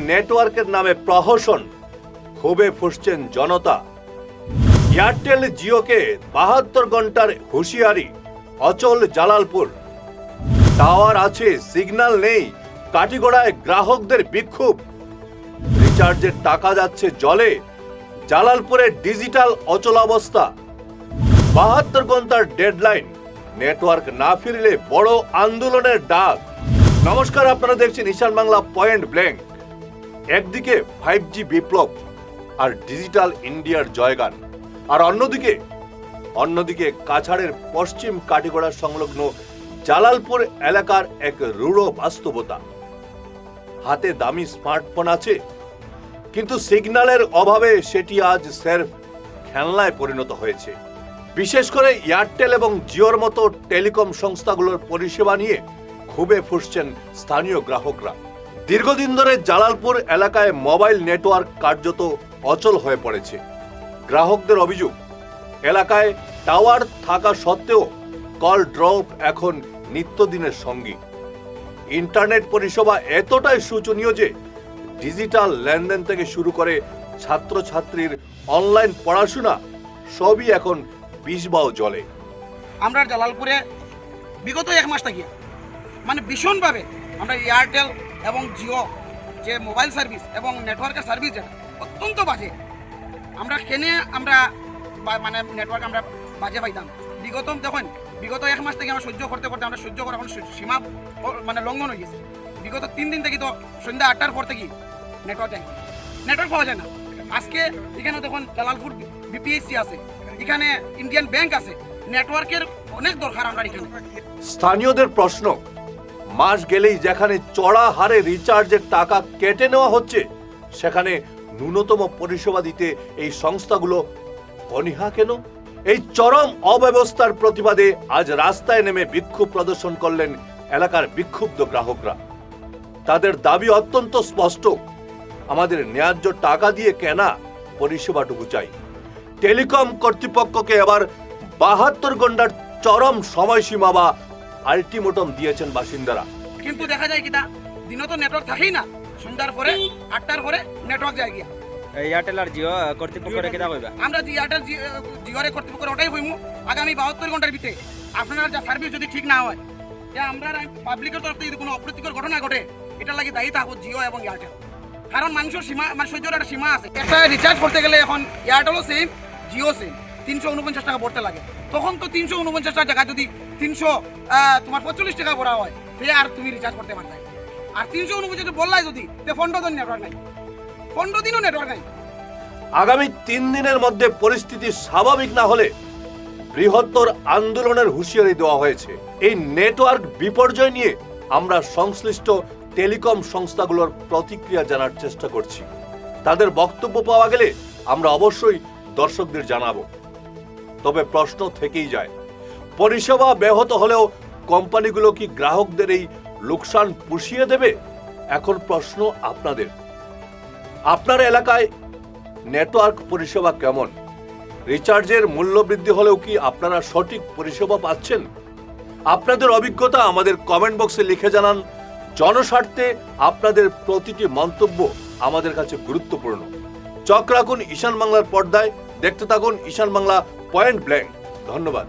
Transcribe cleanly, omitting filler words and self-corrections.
নেটওয়ার্কের নামে প্রহসন, ক্ষোভে ফুঁসছেন জনতা। এয়ারটেল জিওকে 72 ঘন্টার হুঁশিয়ারি, অচল জালালপুর। টাওয়ার আছে, সিগন্যাল নেই, কাটিগড়ায় গ্রাহকদের বিক্ষোভ। রিচার্জের টাকা যাচ্ছে জলে, জালালপুরে ডিজিটাল অচলাবস্থা। 72 ঘন্টার ডেডলাইন, নেটওয়ার্ক না ফিরলে বড় আন্দোলনের ডাক। নমস্কার, আপনারা দেখছেন ঈশান বাংলা পয়েন্ট ব্ল্যাঙ্ক। একদিকে 5G বিপ্লব আর ডিজিটাল ইন্ডিয়ার জয়গান, আর অন্যদিকে কাছাড়ের পশ্চিম কাটিগড়া সংলগ্ন জালালপুর এলাকার এক রূঢ় বাস্তবতা। হাতে দামি স্মার্টফোন আছে, কিন্তু সিগন্যালের অভাবে সেটি আজ স্রেফ খেলনায় পরিণত হয়েছে। বিশেষ করে এয়ারটেল এবং জিওর মতো টেলিকম সংস্থাগুলোর পরিষেবা নিয়ে ক্ষোভে ফুঁসছেন স্থানীয় গ্রাহকরা। দীর্ঘদিন ধরে জালালপুর এলাকায় মোবাইল নেটওয়ার্ক কার্যত অচল হয়ে পড়েছে। গ্রাহকদের অভিযোগ, এলাকায় টাওয়ার থাকা সত্ত্বেও কল ড্রপ এখন নিত্যদিনের সঙ্গী। ইন্টারনেট পরিষেবা এতটাই শোচনীয় যে ডিজিটাল লেনদেন থেকে শুরু করে ছাত্রছাত্রীর অনলাইন পড়াশোনা সবই এখন বিষবাও জলে। আমরা জালালপুরে বিগত এক মাস থাকি ভীষণভাবে আমরা এয়ারটেল এবং জিও যে মোবাইল সার্ভিস এবং নেটওয়ার্কের সার্ভিস যেটা অত্যন্ত বাজে, আমরা আমরা নেটওয়ার্ক আমরা বাজে পাইতাম। বিগত এক মাস থেকে আমরা সহ্য করতে আমরা সহ্য করা এখন সীমা লঙ্ঘন হয়ে গেছে। বিগত 3 দিন থেকে তো সন্ধ্যা 8টার পর থেকে নেটওয়ার্ক পাওয়া যায় না। আজকে এখানে দেখুন জালালপুর বিপিএসসি আছে, এখানে ইন্ডিয়ান ব্যাংক আছে, নেটওয়ার্কের অনেক দরকার আমরা এখানে। স্থানীয়দের প্রশ্ন, মাস গেলেই যেখানে চড়া হারে রিচার্জের টাকা কেটে নেওয়া হচ্ছে, সেখানে ন্যূনতম পরিষেবা দিতে এই সংস্থাগুলো অনীহা কেন? এই চরম অব্যবস্থার প্রতিবাদে আজ রাস্তায় নেমে বিক্ষোভ প্রদর্শন করলেন এলাকার বিক্ষুব্ধ গ্রাহকরা। তাদের দাবি অত্যন্ত স্পষ্ট, আমাদের ন্যায্য টাকা দিয়ে কেনা পরিষেবাটুকু চাই। টেলিকম কর্তৃপক্ষকে এবার 72 ঘন্টার চরম সময়সীমা বা আলটিমেটাম দিয়েছেন বাসিন্দারা। কিন্তু দেখা যায় কিনা দিনে তো নেটওয়ার্ক থাকেই না, সন্ধ্যার পরে 8টার পরে নেটওয়ার্ক যায় গিয়া। এয়ারটেল আর জিও কর্তৃপক্ষরে কিনা কইবা? আমরা এয়ারটেল জিওর কর্তৃপক্ষের ওটাই হইমু আগামী 72 ঘন্টার ভিতরে আপনারা যা সার্ভিস যদি ঠিক না হয়, আমরা পাবলিকের তরফ থেকে যদি কোনো অপ্রীতিকর ঘটনা ঘটে, এটা লাগে দায়ী থাকবো জিও এবং এয়ারটেল। কারণ মানুষের সীমা সহ্যের একটা সীমা আছে। একটা রিচার্জ করতে গেলে এখন এয়ারটেলও সেম, জিও সেম, 349 টাকা ভরতে লাগে। তখন তো 349 টাকা যদি 345 টাকা ভরা হয়, তাহলে আর তুমি রিচার্জ করতে পারতে। আর 349 বললাই যদি 15 দিন নেটওয়ার্ক নাই, 15 দিনও নেটওয়ার্ক নাই। আগামী 3 দিনের মধ্যে পরিস্থিতি স্বাভাবিক না হলে বৃহত্তর আন্দোলনের হুঁশিয়ারি দেওয়া হয়েছে। এই নেটওয়ার্ক বিপর্যয় নিয়ে আমরা সংশ্লিষ্ট টেলিকম সংস্থাগুলোর প্রতিক্রিয়া জানার চেষ্টা করছি। তাদের বক্তব্য পাওয়া গেলে আমরা অবশ্যই দর্শকদের জানাবো। তবে প্রশ্ন থেকেই যায়, পরিষেবা ব্যাহত হলেও কোম্পানিগুলো কি গ্রাহকদের এই লোকসান পুষিয়ে দেবে? এখন প্রশ্ন আপনাদের, আপনার এলাকায় নেটওয়ার্ক পরিষেবা কেমন? রিচার্জের মূল্য বৃদ্ধি হলেও কি আপনারা সঠিক পরিষেবা পাচ্ছেন? আপনাদের অভিজ্ঞতা আমাদের কমেন্ট বক্সে লিখে জানান। জনস্বার্থে আপনাদের প্রতিটি মন্তব্য আমাদের কাছে গুরুত্বপূর্ণ। চোখ রাখুন ঈশান বাংলার পর্দায়, দেখতে থাকুন ঈশান বাংলা পয়েন্ট ব্ল্যাঙ্ক। ধন্যবাদ।